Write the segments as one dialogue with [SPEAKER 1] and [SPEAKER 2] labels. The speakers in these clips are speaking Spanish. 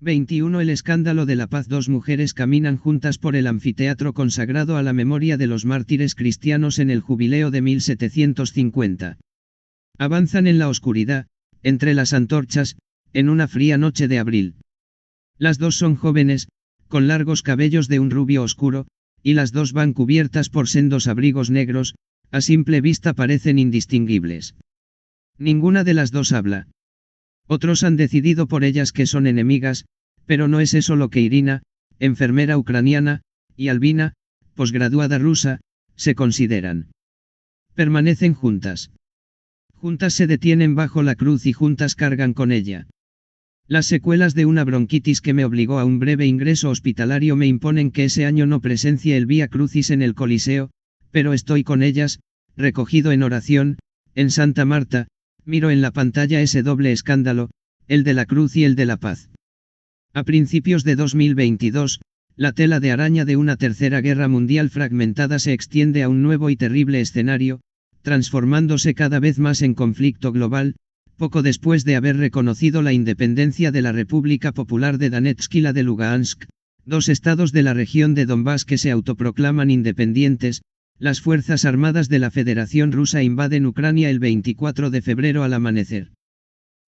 [SPEAKER 1] 21 El escándalo de la paz. Dos mujeres caminan juntas por el anfiteatro consagrado a la memoria de los mártires cristianos en el jubileo de 1750. Avanzan en la oscuridad, entre las antorchas, en una fría noche de abril. Las dos son jóvenes, con largos cabellos de un rubio oscuro, y las dos van cubiertas por sendos abrigos negros, a simple vista parecen indistinguibles. Ninguna de las dos habla. Otros han decidido por ellas que son enemigas, pero no es eso lo que Irina, enfermera ucraniana, y Albina, posgraduada rusa, se consideran. Permanecen juntas. Juntas se detienen bajo la cruz y juntas cargan con ella. Las secuelas de una bronquitis que me obligó a un breve ingreso hospitalario me imponen que ese año no presencie el Vía Crucis en el Coliseo, pero estoy con ellas, recogido en oración, en Santa Marta, miro en la pantalla ese doble escándalo, el de la cruz y el de la paz. A principios de 2022, la tela de araña de una tercera guerra mundial fragmentada se extiende a un nuevo y terrible escenario, transformándose cada vez más en conflicto global, poco después de haber reconocido la independencia de la República Popular de Donetsk y la de Lugansk, dos estados de la región de Donbass que se autoproclaman independientes. Las Fuerzas Armadas de la Federación Rusa invaden Ucrania el 24 de febrero al amanecer.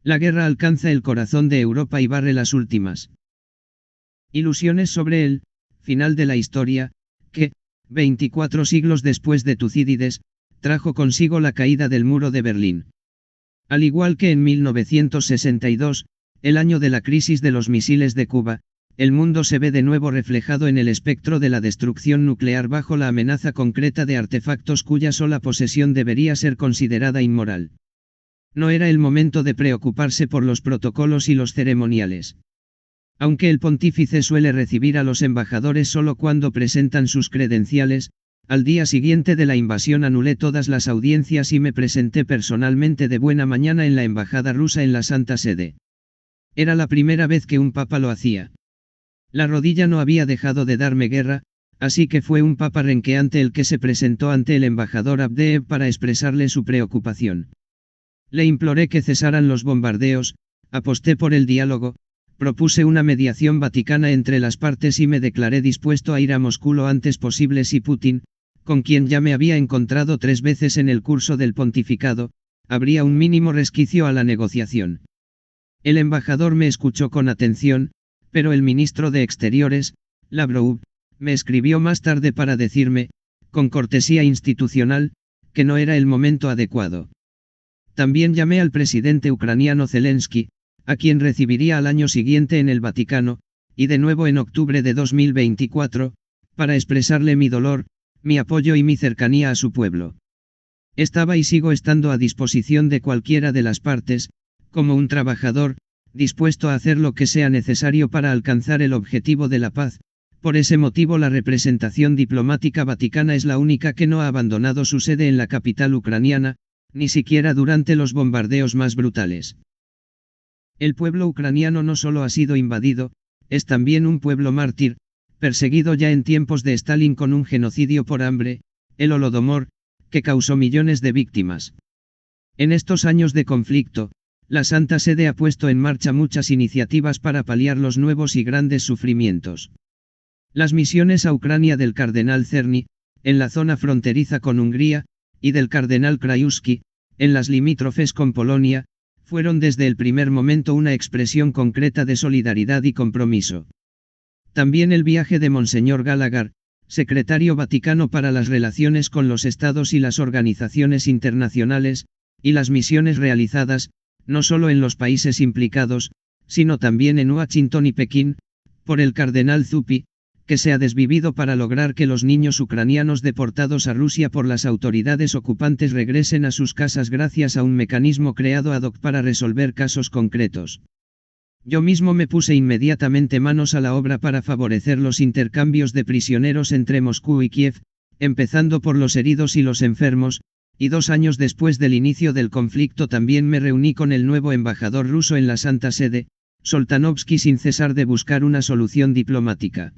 [SPEAKER 1] La guerra alcanza el corazón de Europa y barre las últimas ilusiones sobre el final de la historia, que, 24 siglos después de Tucídides, trajo consigo la caída del muro de Berlín. Al igual que en 1962, el año de la crisis de los misiles de Cuba, el mundo se ve de nuevo reflejado en el espectro de la destrucción nuclear bajo la amenaza concreta de artefactos cuya sola posesión debería ser considerada inmoral. No era el momento de preocuparse por los protocolos y los ceremoniales. Aunque el pontífice suele recibir a los embajadores solo cuando presentan sus credenciales, al día siguiente de la invasión anulé todas las audiencias y me presenté personalmente de buena mañana en la embajada rusa en la Santa Sede. Era la primera vez que un papa lo hacía. La rodilla no había dejado de darme guerra, así que fue un papa renqueante el que se presentó ante el embajador Abdeev para expresarle su preocupación. Le imploré que cesaran los bombardeos, aposté por el diálogo, propuse una mediación vaticana entre las partes y me declaré dispuesto a ir a Moscú lo antes posible si Putin, con quien ya me había encontrado 3 veces en el curso del pontificado, habría un mínimo resquicio a la negociación. El embajador me escuchó con atención, pero el ministro de Exteriores, Lavrov, me escribió más tarde para decirme, con cortesía institucional, que no era el momento adecuado. También llamé al presidente ucraniano Zelensky, a quien recibiría al año siguiente en el Vaticano, y de nuevo en octubre de 2024, para expresarle mi dolor, mi apoyo y mi cercanía a su pueblo. Estaba y sigo estando a disposición de cualquiera de las partes, como un trabajador, dispuesto a hacer lo que sea necesario para alcanzar el objetivo de la paz. Por ese motivo la representación diplomática vaticana es la única que no ha abandonado su sede en la capital ucraniana, ni siquiera durante los bombardeos más brutales. El pueblo ucraniano no solo ha sido invadido, es también un pueblo mártir, perseguido ya en tiempos de Stalin con un genocidio por hambre, el Holodomor, que causó millones de víctimas. En estos años de conflicto, la Santa Sede ha puesto en marcha muchas iniciativas para paliar los nuevos y grandes sufrimientos. Las misiones a Ucrania del cardenal Czerny, en la zona fronteriza con Hungría, y del cardenal Krajewski, en las limítrofes con Polonia, fueron desde el primer momento una expresión concreta de solidaridad y compromiso. También el viaje de Monseñor Gallagher, secretario vaticano para las relaciones con los estados y las organizaciones internacionales, y las misiones realizadas, no solo en los países implicados, sino también en Washington y Pekín, por el cardenal Zuppi, que se ha desvivido para lograr que los niños ucranianos deportados a Rusia por las autoridades ocupantes regresen a sus casas gracias a un mecanismo creado ad hoc para resolver casos concretos. Yo mismo me puse inmediatamente manos a la obra para favorecer los intercambios de prisioneros entre Moscú y Kiev, empezando por los heridos y los enfermos, y 2 años después del inicio del conflicto también me reuní con el nuevo embajador ruso en la Santa Sede, Soltanovsky, sin cesar de buscar una solución diplomática.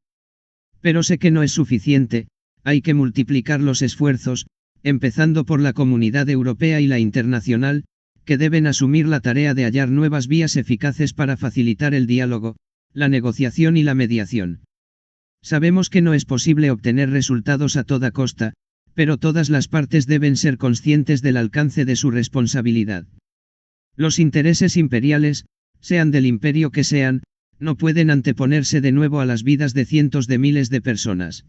[SPEAKER 1] Pero sé que no es suficiente, hay que multiplicar los esfuerzos, empezando por la comunidad europea y la internacional, que deben asumir la tarea de hallar nuevas vías eficaces para facilitar el diálogo, la negociación y la mediación. Sabemos que no es posible obtener resultados a toda costa, pero todas las partes deben ser conscientes del alcance de su responsabilidad. Los intereses imperiales, sean del imperio que sean, no pueden anteponerse de nuevo a las vidas de cientos de miles de personas.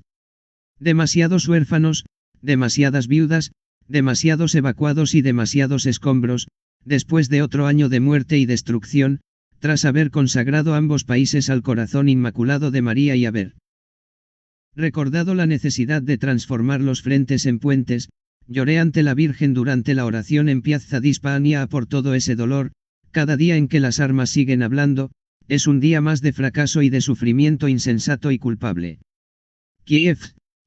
[SPEAKER 1] Demasiados huérfanos, demasiadas viudas, demasiados evacuados y demasiados escombros, después de otro año de muerte y destrucción, tras haber consagrado ambos países al corazón inmaculado de María y haber recordado la necesidad de transformar los frentes en puentes, lloré ante la Virgen durante la oración en Piazza di Spagna por todo ese dolor. Cada día en que las armas siguen hablando, es un día más de fracaso y de sufrimiento insensato y culpable. Kiev,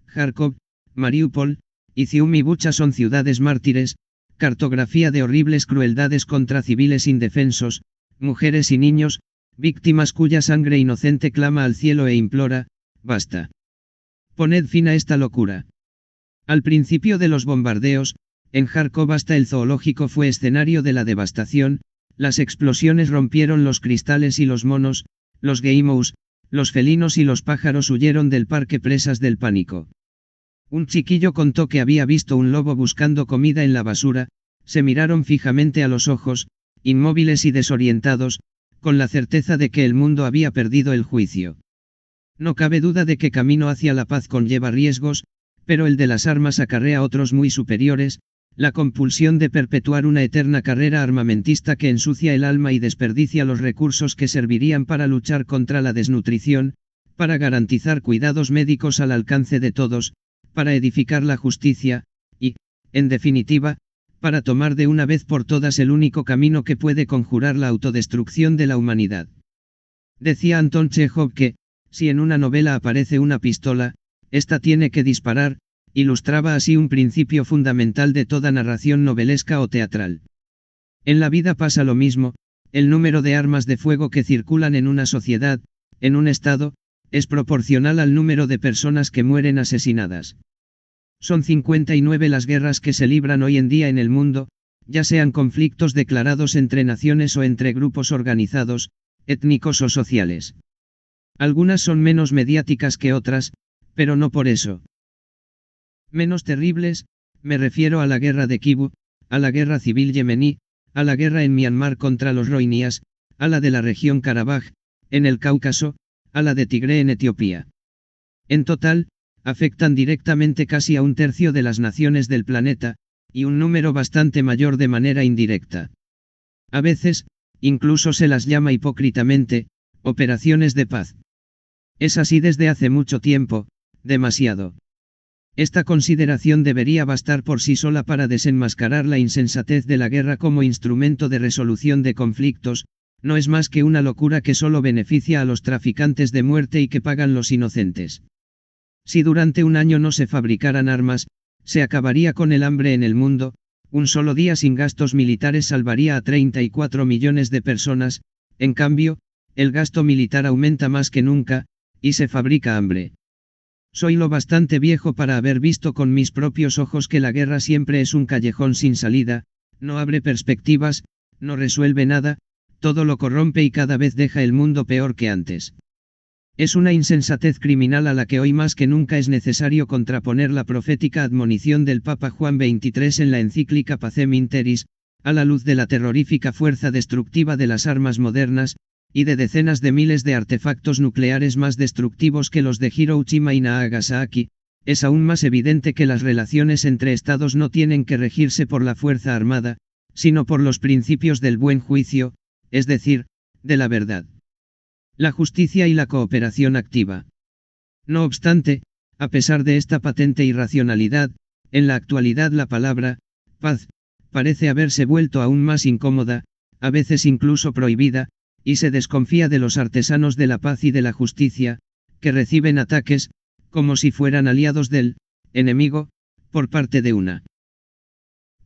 [SPEAKER 1] Kharkov, Mariupol, y Zium y Bucha son ciudades mártires, cartografía de horribles crueldades contra civiles indefensos, mujeres y niños, víctimas cuya sangre inocente clama al cielo e implora, basta. Poned fin a esta locura. Al principio de los bombardeos, en Kharkov hasta el zoológico fue escenario de la devastación, las explosiones rompieron los cristales y los monos, los gueimous, los felinos y los pájaros huyeron del parque presas del pánico. Un chiquillo contó que había visto un lobo buscando comida en la basura, se miraron fijamente a los ojos, inmóviles y desorientados, con la certeza de que el mundo había perdido el juicio. No cabe duda de que camino hacia la paz conlleva riesgos, pero el de las armas acarrea otros muy superiores, la compulsión de perpetuar una eterna carrera armamentista que ensucia el alma y desperdicia los recursos que servirían para luchar contra la desnutrición, para garantizar cuidados médicos al alcance de todos, para edificar la justicia, y, en definitiva, para tomar de una vez por todas el único camino que puede conjurar la autodestrucción de la humanidad. Decía Anton Chejov que, si en una novela aparece una pistola, ésta tiene que disparar, ilustraba así un principio fundamental de toda narración novelesca o teatral. En la vida pasa lo mismo, el número de armas de fuego que circulan en una sociedad, en un estado, es proporcional al número de personas que mueren asesinadas. Son 59 las guerras que se libran hoy en día en el mundo, ya sean conflictos declarados entre naciones o entre grupos organizados, étnicos o sociales. Algunas son menos mediáticas que otras, pero no por eso menos terribles, me refiero a la guerra de Kibú, a la guerra civil yemení, a la guerra en Myanmar contra los rohingya's, a la de la región Karabaj, en el Cáucaso, a la de Tigré en Etiopía. En total, afectan directamente casi a un tercio de las naciones del planeta, y un número bastante mayor de manera indirecta. A veces, incluso se las llama hipócritamente, operaciones de paz. Es así desde hace mucho tiempo, demasiado. Esta consideración debería bastar por sí sola para desenmascarar la insensatez de la guerra como instrumento de resolución de conflictos, no es más que una locura que solo beneficia a los traficantes de muerte y que pagan los inocentes. Si durante un año no se fabricaran armas, se acabaría con el hambre en el mundo, un solo día sin gastos militares salvaría a 34 millones de personas, en cambio, el gasto militar aumenta más que nunca, y se fabrica hambre. Soy lo bastante viejo para haber visto con mis propios ojos que la guerra siempre es un callejón sin salida, no abre perspectivas, no resuelve nada, todo lo corrompe y cada vez deja el mundo peor que antes. Es una insensatez criminal a la que hoy más que nunca es necesario contraponer la profética admonición del Papa Juan XXIII en la encíclica Pacem in Terris, a la luz de la terrorífica fuerza destructiva de las armas modernas, y de decenas de miles de artefactos nucleares más destructivos que los de Hiroshima y Nagasaki, es aún más evidente que las relaciones entre estados no tienen que regirse por la fuerza armada, sino por los principios del buen juicio, es decir, de la verdad, la justicia y la cooperación activa. No obstante, a pesar de esta patente irracionalidad, en la actualidad la palabra paz parece haberse vuelto aún más incómoda, a veces incluso prohibida, y se desconfía de los artesanos de la paz y de la justicia, que reciben ataques, como si fueran aliados del enemigo, por parte de una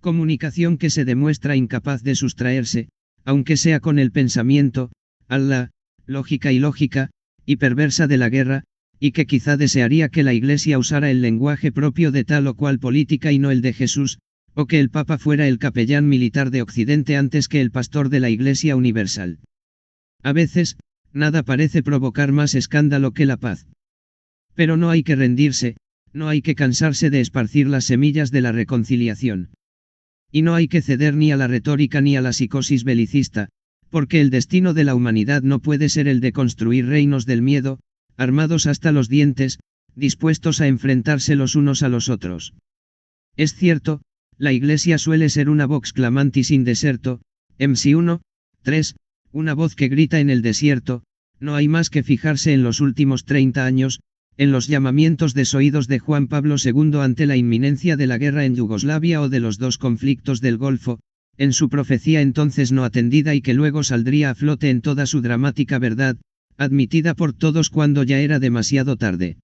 [SPEAKER 1] comunicación que se demuestra incapaz de sustraerse, aunque sea con el pensamiento, a la lógica ilógica y perversa de la guerra, y que quizá desearía que la Iglesia usara el lenguaje propio de tal o cual política y no el de Jesús, o que el Papa fuera el capellán militar de Occidente antes que el pastor de la Iglesia universal. A veces, Nada parece provocar más escándalo que la paz. Pero no hay que rendirse, no hay que cansarse de esparcir las semillas de la reconciliación. Y no hay que ceder ni a la retórica ni a la psicosis belicista, porque el destino de la humanidad no puede ser el de construir reinos del miedo, armados hasta los dientes, dispuestos a enfrentarse los unos a los otros. Es cierto, la Iglesia suele ser una vox clamantis in deserto, MC 1, 3, una voz que grita en el desierto. No hay más que fijarse en los últimos 30 años, en los llamamientos desoídos de Juan Pablo II ante la inminencia de la guerra en Yugoslavia o de los dos conflictos del Golfo, en su profecía entonces no atendida y que luego saldría a flote en toda su dramática verdad, admitida por todos cuando ya era demasiado tarde.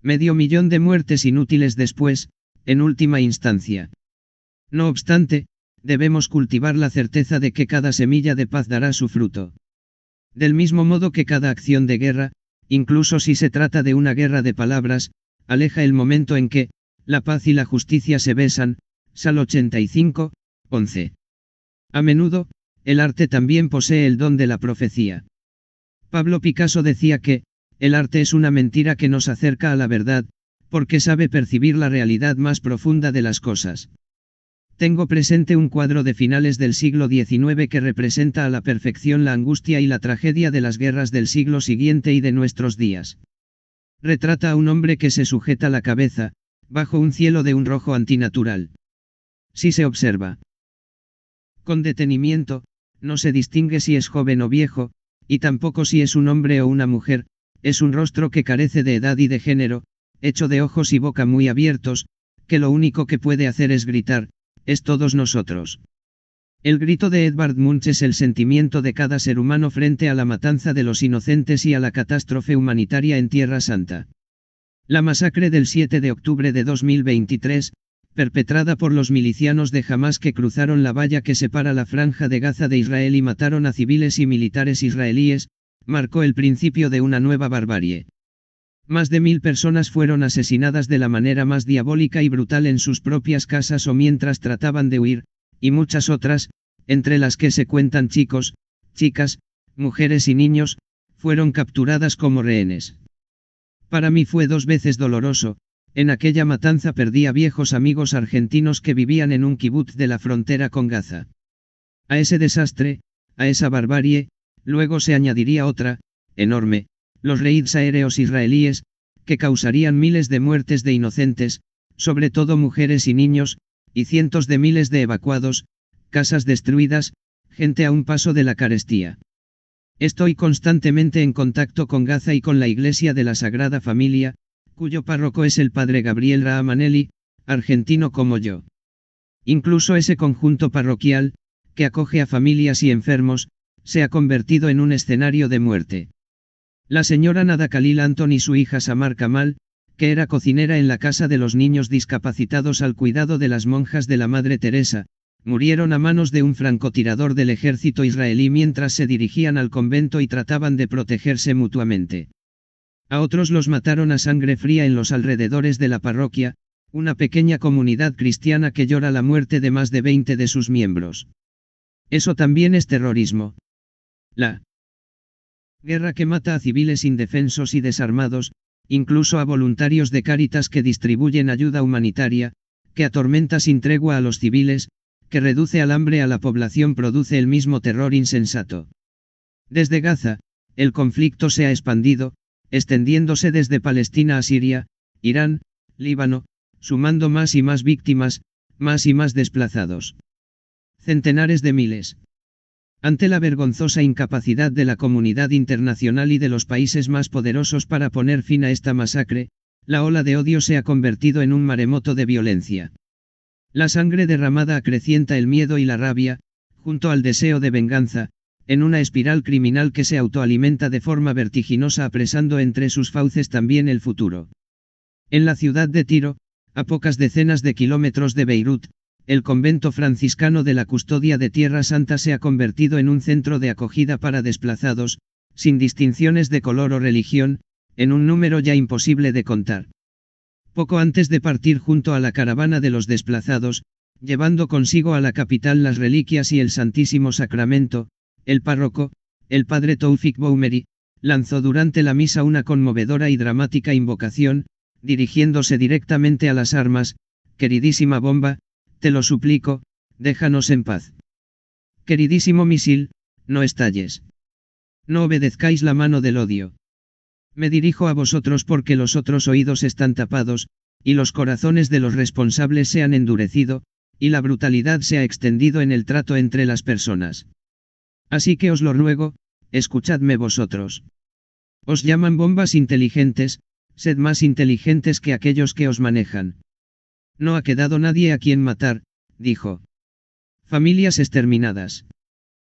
[SPEAKER 1] 500.000 de muertes inútiles después, en última instancia. No obstante, debemos cultivar la certeza de que cada semilla de paz dará su fruto. Del mismo modo que cada acción de guerra, incluso si se trata de una guerra de palabras, aleja el momento en que, la paz y la justicia se besan, Sal 85, 11. A menudo, el arte también posee el don de la profecía. Pablo Picasso decía que, el arte es una mentira que nos acerca a la verdad, porque sabe percibir la realidad más profunda de las cosas. Tengo presente un cuadro de finales del siglo XIX que representa a la perfección la angustia y la tragedia de las guerras del siglo siguiente y de nuestros días. Retrata a un hombre que se sujeta la cabeza, bajo un cielo de un rojo antinatural. Si se observa con detenimiento, no se distingue si es joven o viejo, y tampoco si es un hombre o una mujer, es un rostro que carece de edad y de género, hecho de ojos y boca muy abiertos, que lo único que puede hacer es gritar, es todos nosotros. El grito de Edvard Munch es el sentimiento de cada ser humano frente a la matanza de los inocentes y a la catástrofe humanitaria en Tierra Santa. La masacre del 7 de octubre de 2023, perpetrada por los milicianos de Hamás que cruzaron la valla que separa la franja de Gaza de Israel y mataron a civiles y militares israelíes, marcó el principio de una nueva barbarie. Más de 1000 personas fueron asesinadas de la manera más diabólica y brutal en sus propias casas o mientras trataban de huir, y muchas otras, entre las que se cuentan chicos, chicas, mujeres y niños, fueron capturadas como rehenes. Para mí fue 2 veces doloroso. En aquella matanza perdí a viejos amigos argentinos que vivían en un kibutz de la frontera con Gaza. A ese desastre, a esa barbarie, luego se añadiría otra, enorme, los raids aéreos israelíes, que causarían miles de muertes de inocentes, sobre todo mujeres y niños, y cientos de miles de evacuados, casas destruidas, gente a un paso de la carestía. Estoy constantemente en contacto con Gaza y con la Iglesia de la Sagrada Familia, cuyo párroco es el padre Gabriel Raamanelli, argentino como yo. Incluso ese conjunto parroquial, que acoge a familias y enfermos, se ha convertido en un escenario de muerte. La señora Nada Khalil Anton y su hija Samar Kamal, que era cocinera en la casa de los niños discapacitados al cuidado de las monjas de la Madre Teresa, murieron a manos de un francotirador del ejército israelí mientras se dirigían al convento y trataban de protegerse mutuamente. A otros los mataron a sangre fría en los alrededores de la parroquia, una pequeña comunidad cristiana que llora la muerte de más de 20 de sus miembros. Eso también es terrorismo. La guerra que mata a civiles indefensos y desarmados, incluso a voluntarios de Cáritas que distribuyen ayuda humanitaria, que atormenta sin tregua a los civiles, que reduce al hambre a la población, produce el mismo terror insensato. Desde Gaza, el conflicto se ha expandido, extendiéndose desde Palestina a Siria, Irán, Líbano, sumando más y más víctimas, más y más desplazados. Centenares de miles. Ante la vergonzosa incapacidad de la comunidad internacional y de los países más poderosos para poner fin a esta masacre, la ola de odio se ha convertido en un maremoto de violencia. La sangre derramada acrecienta el miedo y la rabia, junto al deseo de venganza, en una espiral criminal que se autoalimenta de forma vertiginosa apresando entre sus fauces también el futuro. En la ciudad de Tiro, a pocas decenas de kilómetros de Beirut, el convento franciscano de la Custodia de Tierra Santa se ha convertido en un centro de acogida para desplazados, sin distinciones de color o religión, en un número ya imposible de contar. Poco antes de partir junto a la caravana de los desplazados, llevando consigo a la capital las reliquias y el Santísimo Sacramento, el párroco, el padre Taufik Boumeri, lanzó durante la misa una conmovedora y dramática invocación, dirigiéndose directamente a las armas: queridísima bomba, te lo suplico, déjanos en paz. Queridísimo misil, no estalles. No obedezcáis la mano del odio. Me dirijo a vosotros porque los otros oídos están tapados, y los corazones de los responsables se han endurecido, y la brutalidad se ha extendido en el trato entre las personas. Así que os lo ruego, escuchadme vosotros. Os llaman bombas inteligentes, sed más inteligentes que aquellos que os manejan. No ha quedado nadie a quien matar, dijo. Familias exterminadas.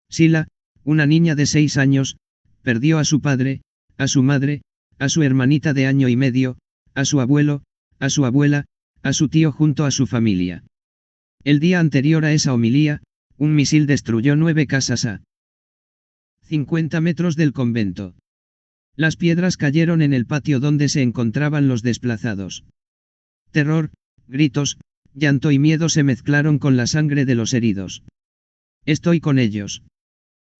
[SPEAKER 1] Sila, una niña de 6 años, perdió a su padre, a su madre, a su hermanita de 1 año y medio, a su abuelo, a su abuela, a su tío junto a su familia. El día anterior a esa homilía, un misil destruyó 9 casas a 50 metros del convento. Las piedras cayeron en el patio donde se encontraban los desplazados. Terror, gritos, llanto y miedo se mezclaron con la sangre de los heridos. Estoy con ellos.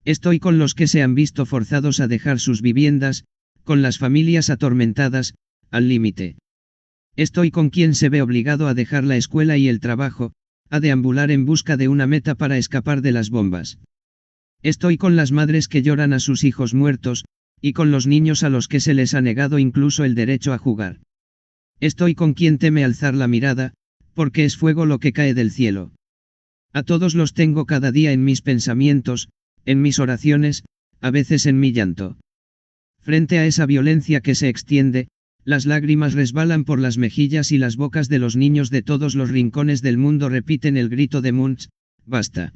[SPEAKER 1] Estoy con los que se han visto forzados a dejar sus viviendas, con las familias atormentadas, al límite. Estoy con quien se ve obligado a dejar la escuela y el trabajo, a deambular en busca de una meta para escapar de las bombas. Estoy con las madres que lloran a sus hijos muertos, y con los niños a los que se les ha negado incluso el derecho a jugar. Estoy con quien teme alzar la mirada, porque es fuego lo que cae del cielo. A todos los tengo cada día en mis pensamientos, en mis oraciones, a veces en mi llanto. Frente a esa violencia que se extiende, las lágrimas resbalan por las mejillas y las bocas de los niños de todos los rincones del mundo repiten el grito de Munch: basta.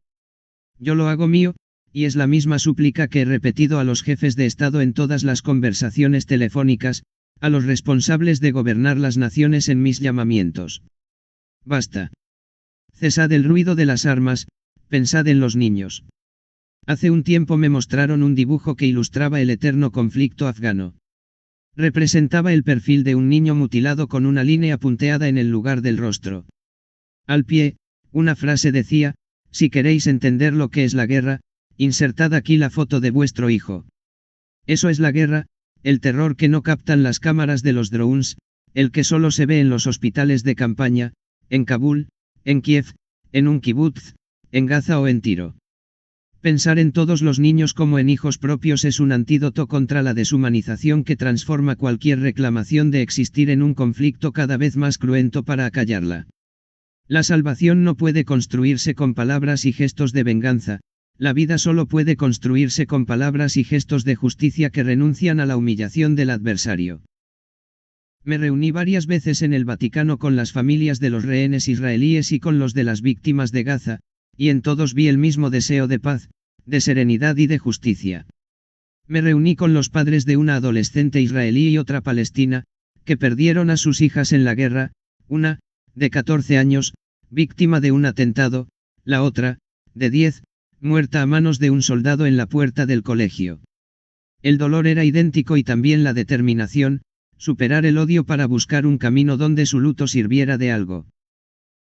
[SPEAKER 1] Yo lo hago mío, y es la misma súplica que he repetido a los jefes de Estado en todas las conversaciones telefónicas, a los responsables de gobernar las naciones en mis llamamientos. Basta. Cesad el ruido de las armas, pensad en los niños. Hace un tiempo me mostraron un dibujo que ilustraba el eterno conflicto afgano. Representaba el perfil de un niño mutilado con una línea punteada en el lugar del rostro. Al pie, una frase decía: si queréis entender lo que es la guerra, insertad aquí la foto de vuestro hijo. Eso es la guerra, el terror que no captan las cámaras de los drones, el que solo se ve en los hospitales de campaña, en Kabul, en Kiev, en un kibutz, en Gaza o en Tiro. Pensar en todos los niños como en hijos propios es un antídoto contra la deshumanización que transforma cualquier reclamación de existir en un conflicto cada vez más cruento para acallarla. La salvación no puede construirse con palabras y gestos de venganza, la vida solo puede construirse con palabras y gestos de justicia que renuncian a la humillación del adversario. Me reuní varias veces en el Vaticano con las familias de los rehenes israelíes y con los de las víctimas de Gaza, y en todos vi el mismo deseo de paz, de serenidad y de justicia. Me reuní con los padres de una adolescente israelí y otra palestina, que perdieron a sus hijas en la guerra, una, de 14 años, víctima de un atentado, la otra, de 10, muerta a manos de un soldado en la puerta del colegio. El dolor era idéntico y también la determinación, superar el odio para buscar un camino donde su luto sirviera de algo.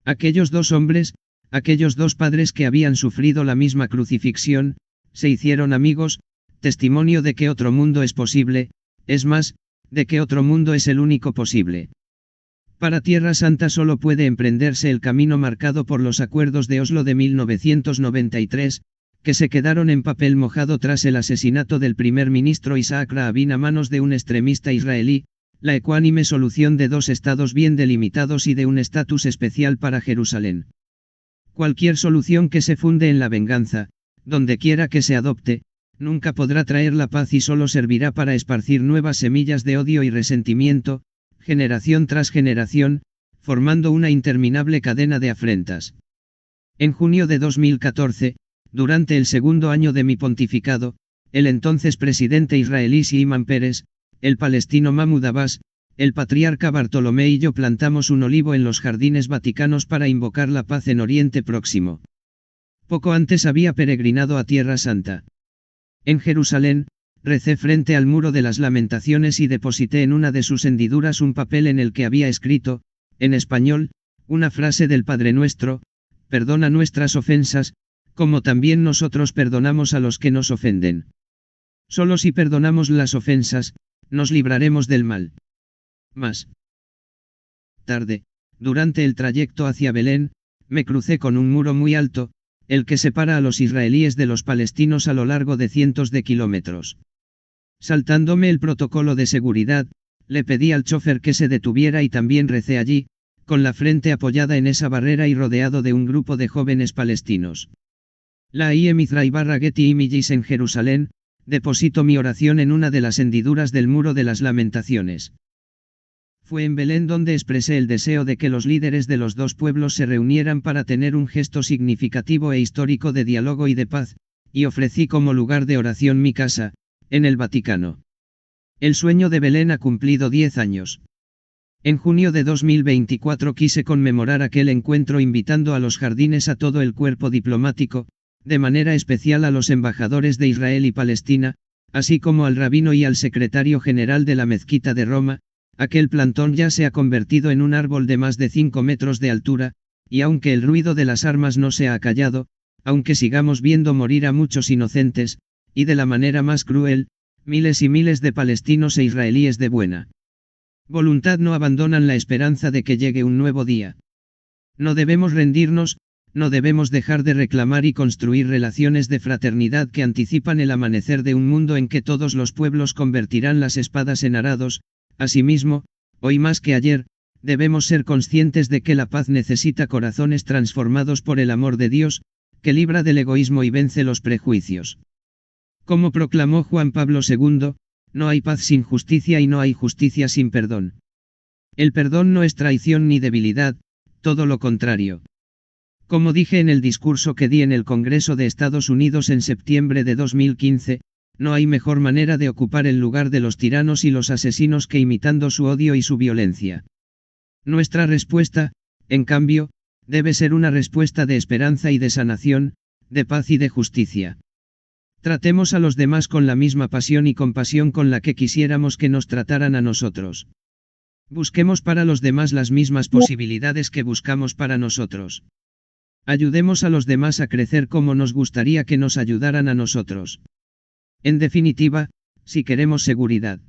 [SPEAKER 1] Aquellos dos hombres, aquellos dos padres que habían sufrido la misma crucifixión, se hicieron amigos, testimonio de que otro mundo es posible, es más, de que otro mundo es el único posible. Para Tierra Santa solo puede emprenderse el camino marcado por los acuerdos de Oslo de 1993, que se quedaron en papel mojado tras el asesinato del primer ministro Isaac Rabin a manos de un extremista israelí, la ecuánime solución de 2 estados bien delimitados y de un estatus especial para Jerusalén. Cualquier solución que se funde en la venganza, donde quiera que se adopte, nunca podrá traer la paz y solo servirá para esparcir nuevas semillas de odio y resentimiento, generación tras generación, formando una interminable cadena de afrentas. En junio de 2014, durante el segundo año de mi pontificado, el entonces presidente israelí Shimon Peres, el palestino Mahmoud Abbas, el patriarca Bartolomé y yo plantamos un olivo en los jardines vaticanos para invocar la paz en Oriente Próximo. Poco antes había peregrinado a Tierra Santa. En Jerusalén, recé frente al muro de las lamentaciones y deposité en una de sus hendiduras un papel en el que había escrito, en español, una frase del Padre Nuestro: perdona nuestras ofensas, como también nosotros perdonamos a los que nos ofenden. Solo si perdonamos las ofensas, nos libraremos del mal. Más tarde, durante el trayecto hacia Belén, me crucé con un muro muy alto, el que separa a los israelíes de los palestinos a lo largo de cientos de kilómetros. Saltándome el protocolo de seguridad, le pedí al chofer que se detuviera y también recé allí, con la frente apoyada en esa barrera y rodeado de un grupo de jóvenes palestinos. La Mizrahi Getty Images en Jerusalén, deposito mi oración en una de las hendiduras del Muro de las Lamentaciones. Fue en Belén donde expresé el deseo de que los líderes de los dos pueblos se reunieran para tener un gesto significativo e histórico de diálogo y de paz, y ofrecí como lugar de oración mi casa, en el Vaticano. El sueño de Belén ha cumplido 10 años. En junio de 2024 quise conmemorar aquel encuentro invitando a los jardines a todo el cuerpo diplomático, de manera especial a los embajadores de Israel y Palestina, así como al rabino y al secretario general de la mezquita de Roma. Aquel plantón ya se ha convertido en un árbol de más de 5 metros de altura, y aunque el ruido de las armas no se ha acallado, aunque sigamos viendo morir a muchos inocentes, y de la manera más cruel, miles y miles de palestinos e israelíes de buena voluntad no abandonan la esperanza de que llegue un nuevo día. No debemos rendirnos, no debemos dejar de reclamar y construir relaciones de fraternidad que anticipan el amanecer de un mundo en que todos los pueblos convertirán las espadas en arados. Asimismo, hoy más que ayer, debemos ser conscientes de que la paz necesita corazones transformados por el amor de Dios, que libra del egoísmo y vence los prejuicios. Como proclamó Juan Pablo II, no hay paz sin justicia y no hay justicia sin perdón. El perdón no es traición ni debilidad, todo lo contrario. Como dije en el discurso que di en el Congreso de Estados Unidos en septiembre de 2015, no hay mejor manera de ocupar el lugar de los tiranos y los asesinos que imitando su odio y su violencia. Nuestra respuesta, en cambio, debe ser una respuesta de esperanza y de sanación, de paz y de justicia. Tratemos a los demás con la misma pasión y compasión con la que quisiéramos que nos trataran a nosotros. Busquemos para los demás las mismas posibilidades que buscamos para nosotros. Ayudemos a los demás a crecer como nos gustaría que nos ayudaran a nosotros. En definitiva, si queremos seguridad,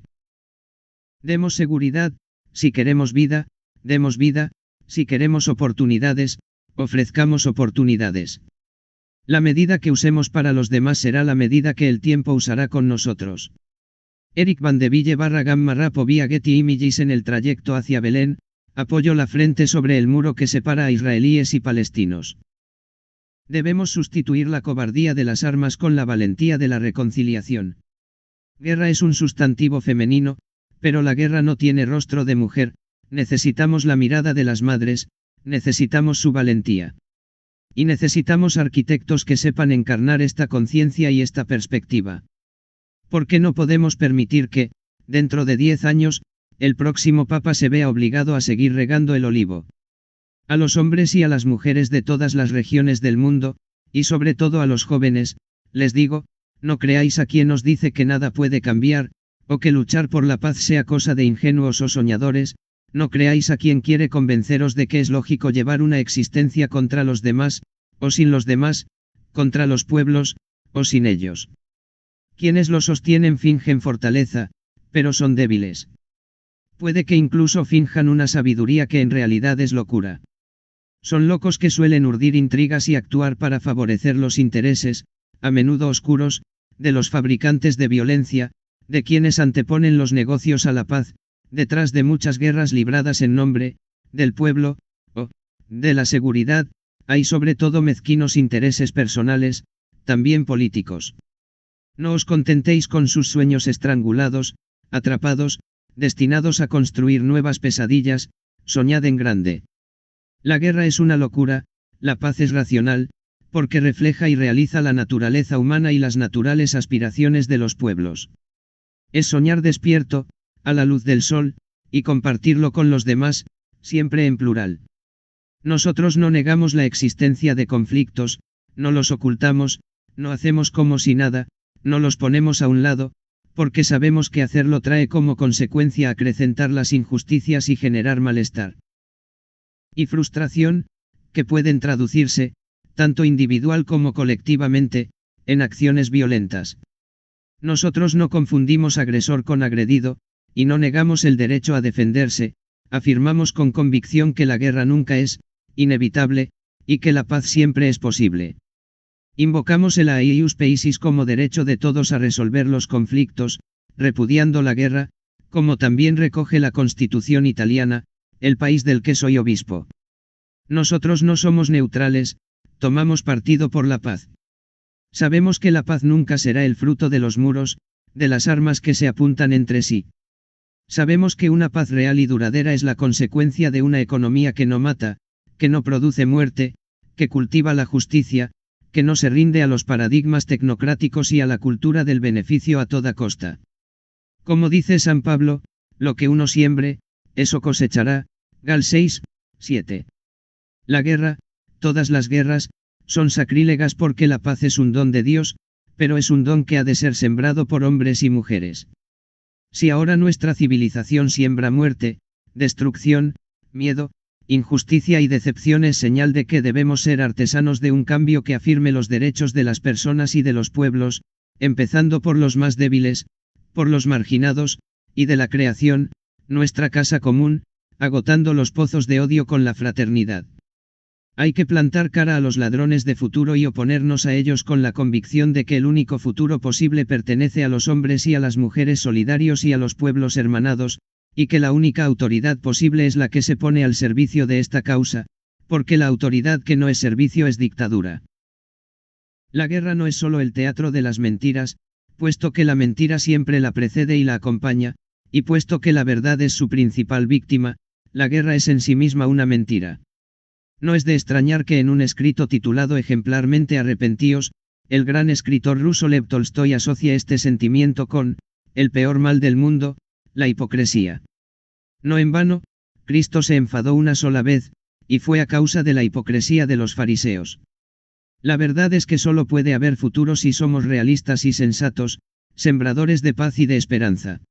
[SPEAKER 1] demos seguridad; si queremos vida, demos vida; si queremos oportunidades, ofrezcamos oportunidades. La medida que usemos para los demás será la medida que el tiempo usará con nosotros. Eric Van de Ville /Gamma Rapo vía Getty Images en el trayecto hacia Belén, apoyo la frente sobre el muro que separa a israelíes y palestinos. Debemos sustituir la cobardía de las armas con la valentía de la reconciliación. Guerra es un sustantivo femenino, pero la guerra no tiene rostro de mujer. Necesitamos la mirada de las madres, necesitamos su valentía. Y necesitamos arquitectos que sepan encarnar esta conciencia y esta perspectiva. ¿Por qué no podemos permitir que, dentro de 10 años, el próximo Papa se vea obligado a seguir regando el olivo? A los hombres y a las mujeres de todas las regiones del mundo, y sobre todo a los jóvenes, les digo, no creáis a quien os dice que nada puede cambiar, o que luchar por la paz sea cosa de ingenuos o soñadores. No creáis a quien quiere convenceros de que es lógico llevar una existencia contra los demás, o sin los demás, contra los pueblos, o sin ellos. Quienes lo sostienen fingen fortaleza, pero son débiles. Puede que incluso finjan una sabiduría que en realidad es locura. Son locos que suelen urdir intrigas y actuar para favorecer los intereses, a menudo oscuros, de los fabricantes de violencia, de quienes anteponen los negocios a la paz, detrás de muchas guerras libradas en nombre del pueblo, o de la seguridad, hay sobre todo mezquinos intereses personales, también políticos. No os contentéis con sus sueños estrangulados, atrapados, destinados a construir nuevas pesadillas, soñad en grande. La guerra es una locura, la paz es racional, porque refleja y realiza la naturaleza humana y las naturales aspiraciones de los pueblos. Es soñar despierto, a la luz del sol, y compartirlo con los demás, siempre en plural. Nosotros no negamos la existencia de conflictos, no los ocultamos, no hacemos como si nada, no los ponemos a un lado, porque sabemos que hacerlo trae como consecuencia acrecentar las injusticias y generar malestar y frustración, que pueden traducirse, tanto individual como colectivamente, en acciones violentas. Nosotros no confundimos agresor con agredido, y no negamos el derecho a defenderse, afirmamos con convicción que la guerra nunca es inevitable, y que la paz siempre es posible. Invocamos el Aius Pacis como derecho de todos a resolver los conflictos, repudiando la guerra, como también recoge la Constitución italiana, el país del que soy obispo. Nosotros no somos neutrales, tomamos partido por la paz. Sabemos que la paz nunca será el fruto de los muros, de las armas que se apuntan entre sí. Sabemos que una paz real y duradera es la consecuencia de una economía que no mata, que no produce muerte, que cultiva la justicia, que no se rinde a los paradigmas tecnocráticos y a la cultura del beneficio a toda costa. Como dice San Pablo, lo que uno siembre, eso cosechará, Gal 6, 7. La guerra, todas las guerras, son sacrílegas porque la paz es un don de Dios, pero es un don que ha de ser sembrado por hombres y mujeres. Si ahora nuestra civilización siembra muerte, destrucción, miedo, injusticia y decepción, es señal de que debemos ser artesanos de un cambio que afirme los derechos de las personas y de los pueblos, empezando por los más débiles, por los marginados, y de la creación, nuestra casa común, agotando los pozos de odio con la fraternidad. Hay que plantar cara a los ladrones de futuro y oponernos a ellos con la convicción de que el único futuro posible pertenece a los hombres y a las mujeres solidarios y a los pueblos hermanados, y que la única autoridad posible es la que se pone al servicio de esta causa, porque la autoridad que no es servicio es dictadura. La guerra no es solo el teatro de las mentiras, puesto que la mentira siempre la precede y la acompaña, y puesto que la verdad es su principal víctima, la guerra es en sí misma una mentira. No es de extrañar que en un escrito titulado ejemplarmente Arrepentíos, el gran escritor ruso Lev Tolstoy asocia este sentimiento con el peor mal del mundo, la hipocresía. No en vano, Cristo se enfadó una sola vez, y fue a causa de la hipocresía de los fariseos. La verdad es que solo puede haber futuro si somos realistas y sensatos, sembradores de paz y de esperanza.